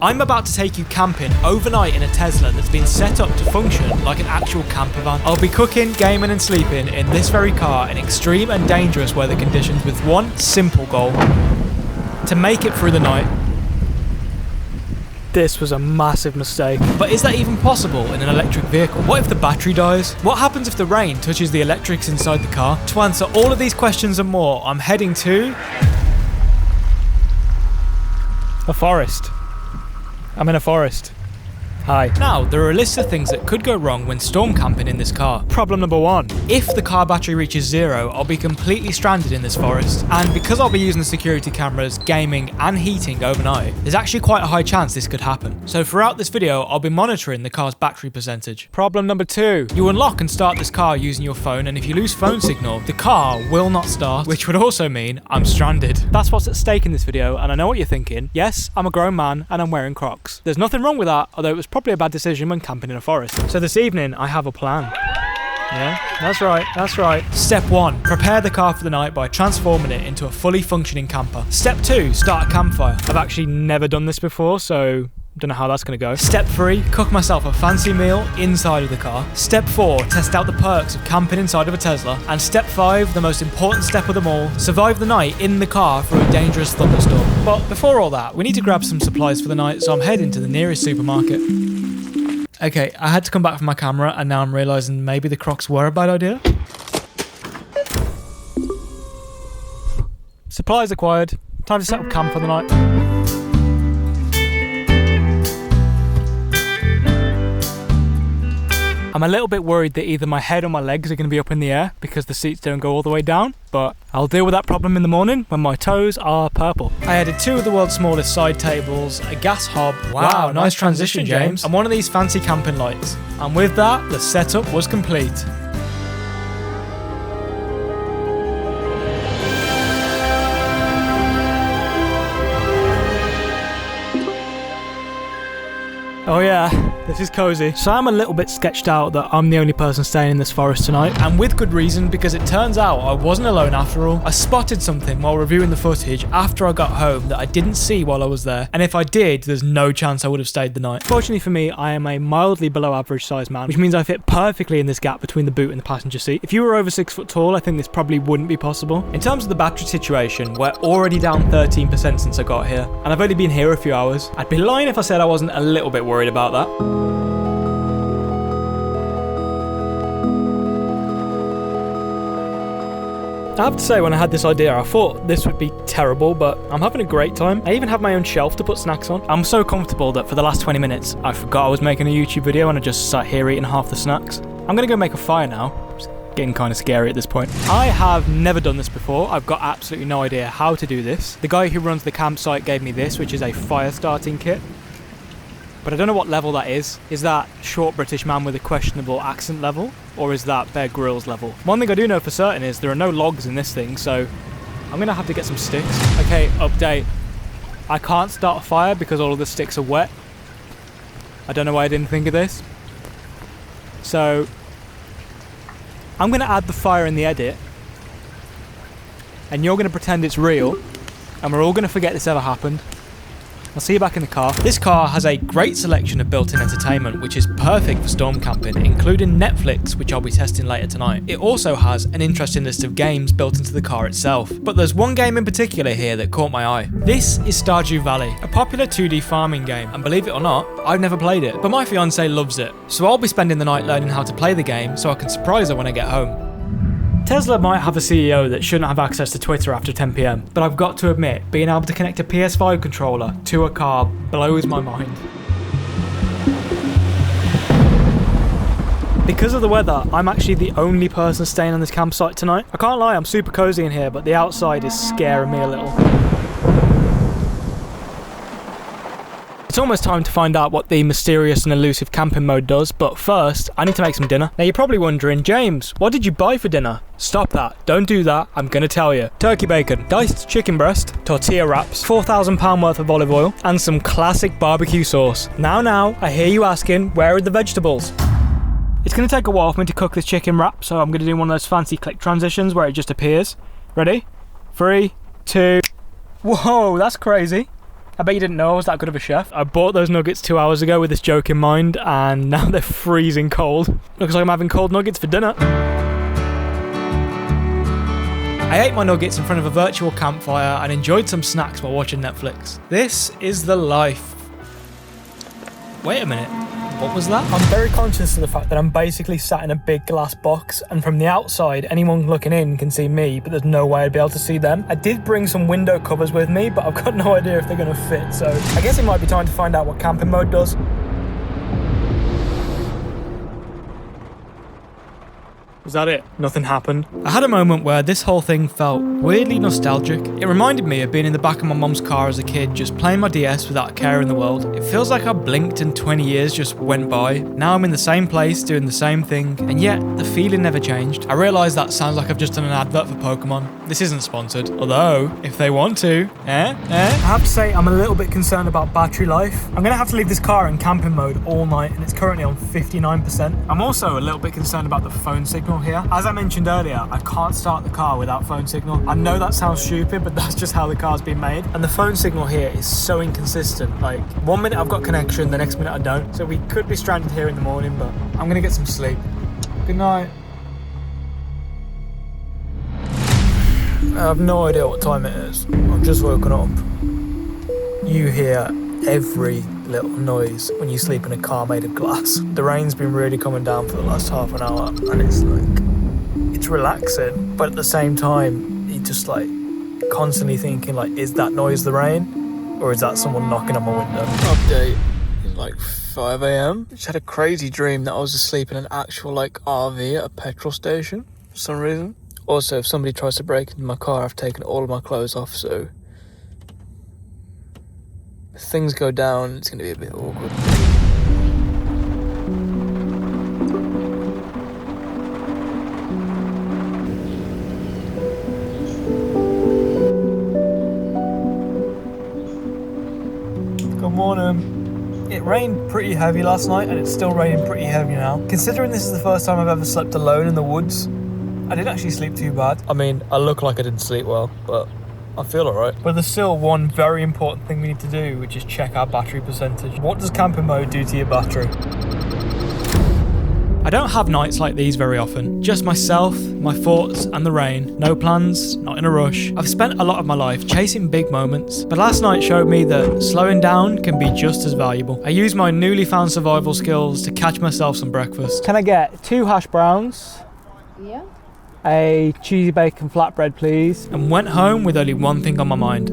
I'm about to take you camping overnight in a Tesla that's been set up to function like an actual campervan. I'll be cooking, gaming and sleeping in this very car in extreme and dangerous weather conditions with one simple goal: to make it through the night. This was a massive mistake. But is that even possible in an electric vehicle? What if the battery dies? What happens if the rain touches the electrics inside the car? To answer all of these questions and more, I'm heading to a forest. I'm in a forest. Hi. Now, there are a list of things that could go wrong when storm camping in this car. Problem number one: if the car battery reaches zero, I'll be completely stranded in this forest. And because I'll be using the security cameras, gaming and heating overnight, there's actually quite a high chance this could happen. So throughout this video, I'll be monitoring the car's battery percentage. Problem number two: you unlock and start this car using your phone, and if you lose phone signal, the car will not start, which would also mean I'm stranded. That's what's at stake in this video, and I know what you're thinking. Yes, I'm a grown man and I'm wearing Crocs. There's nothing wrong with that, although it was probably a bad decision when camping in a forest. So this evening I have a plan. Yeah, that's right. Step 1, prepare the car for the night by transforming it into a fully functioning camper. Step 2, start a campfire. I've actually never done this before, so don't know how that's going to go. Step 3, cook myself a fancy meal inside of the car. Step 4, test out the perks of camping inside of a Tesla. And step 5, the most important step of them all, survive the night in the car through a dangerous thunderstorm. But before all that, we need to grab some supplies for the night, so I'm heading to the nearest supermarket. Okay, I had to come back for my camera, and now I'm realising maybe the Crocs were a bad idea. Supplies acquired. Time to set up camp for the night. I'm a little bit worried that either my head or my legs are going to be up in the air because the seats don't go all the way down, but I'll deal with that problem in the morning when my toes are purple. I added 2 of the world's smallest side tables, a gas hob, wow, nice transition, James, and one of these fancy camping lights. And with that, the setup was complete. Oh yeah, this is cozy. So I'm a little bit sketched out that I'm the only person staying in this forest tonight. And with good reason, because it turns out I wasn't alone after all. I spotted something while reviewing the footage after I got home that I didn't see while I was there. And if I did, there's no chance I would have stayed the night. Fortunately for me, I am a mildly below average sized man, which means I fit perfectly in this gap between the boot and the passenger seat. If you were over 6 foot tall, I think this probably wouldn't be possible. In terms of the battery situation, we're already down 13% since I got here. And I've only been here a few hours. I'd be lying if I said I wasn't a little bit worried about that. I have to say, when I had this idea, I thought this would be terrible, but I'm having a great time. I even have my own shelf to put snacks on. I'm so comfortable that for the last 20 minutes, I forgot I was making a YouTube video and I just sat here eating half the snacks. I'm gonna go make a fire now. It's getting kind of scary at this point. I have never done this before. I've got absolutely no idea how to do this. The guy who runs the campsite gave me this, which is a fire starting kit. But I don't know what level that is. Is that short British man with a questionable accent level? Or is that Bear Grylls level? One thing I do know for certain is there are no logs in this thing, so I'm going to have to get some sticks. Okay, update. I can't start a fire because all of the sticks are wet. I don't know why I didn't think of this. So I'm going to add the fire in the edit. And you're going to pretend it's real. And we're all going to forget this ever happened. I'll see you back in the car. This car has a great selection of built-in entertainment, which is perfect for storm camping, including Netflix, which I'll be testing later tonight. It also has an interesting list of games built into the car itself. But there's one game in particular here that caught my eye. This is Stardew Valley, a popular 2D farming game, and believe it or not, I've never played it, but my fiance loves it. So I'll be spending the night learning how to play the game so I can surprise her when I get home. Tesla might have a CEO that shouldn't have access to Twitter after 10 PM, but I've got to admit, being able to connect a PS5 controller to a car blows my mind. Because of the weather, I'm actually the only person staying on this campsite tonight. I can't lie, I'm super cozy in here, but the outside is scaring me a little. It's almost time to find out what the mysterious and elusive camping mode does, but first, I need to make some dinner. Now you're probably wondering, James, what did you buy for dinner? Stop that, don't do that, I'm gonna tell you. Turkey bacon, diced chicken breast, tortilla wraps, £4,000 worth of olive oil, and some classic barbecue sauce. Now, I hear you asking, where are the vegetables? It's gonna take a while for me to cook this chicken wrap, so I'm gonna do one of those fancy click transitions where it just appears. Ready? 3, 2, whoa, that's crazy. I bet you didn't know I was that good of a chef. I bought those nuggets 2 hours ago with this joke in mind, and now they're freezing cold. Looks like I'm having cold nuggets for dinner. I ate my nuggets in front of a virtual campfire and enjoyed some snacks while watching Netflix. This is the life. Wait a minute. What was that? I'm very conscious of the fact that I'm basically sat in a big glass box, and from the outside, anyone looking in can see me, but there's no way I'd be able to see them. I did bring some window covers with me, but I've got no idea if they're going to fit, so I guess it might be time to find out what camping mode does. Was that it? Nothing happened. I had a moment where this whole thing felt weirdly nostalgic. It reminded me of being in the back of my mum's car as a kid, just playing my DS without a care in the world. It feels like I blinked and 20 years just went by. Now I'm in the same place, doing the same thing, and yet the feeling never changed. I realise that sounds like I've just done an advert for Pokemon. This isn't sponsored, although, if they want to, I have to say, I'm a little bit concerned about battery life. I'm gonna have to leave this car in camping mode all night, and it's currently on 59%. I'm also a little bit concerned about the phone signal here. As I mentioned earlier, I can't start the car without phone signal. I know that sounds stupid, but that's just how the car's been made. And the phone signal here is so inconsistent. Like, 1 minute I've got connection, the next minute I don't. So we could be stranded here in the morning, but I'm gonna get some sleep. Good night. I have no idea what time it is. I've just woken up. You hear every little noise when you sleep in a car made of glass. The rain's been really coming down for the last half an hour, and it's like, it's relaxing, but at the same time, you're just like constantly thinking, like, is that noise the rain, or is that someone knocking on my window? Update, it's like 5 a.m. Just had a crazy dream that I was asleep in an actual like RV at a petrol station for some reason. Also, if somebody tries to break into my car, I've taken all of my clothes off, so if things go down, it's going to be a bit awkward. Good morning. It rained pretty heavy last night, and it's still raining pretty heavy now. Considering this is the first time I've ever slept alone in the woods, I didn't actually sleep too bad. I mean, I look like I didn't sleep well, but I feel alright. But there's still one very important thing we need to do, which is check our battery percentage. What does camping mode do to your battery? I don't have nights like these very often. Just myself, my thoughts, and the rain. No plans, not in a rush. I've spent a lot of my life chasing big moments, but last night showed me that slowing down can be just as valuable. I used my newly found survival skills to catch myself some breakfast. Can I get 2 hash browns? Yeah. A cheesy bacon flatbread, please. And went home with only one thing on my mind.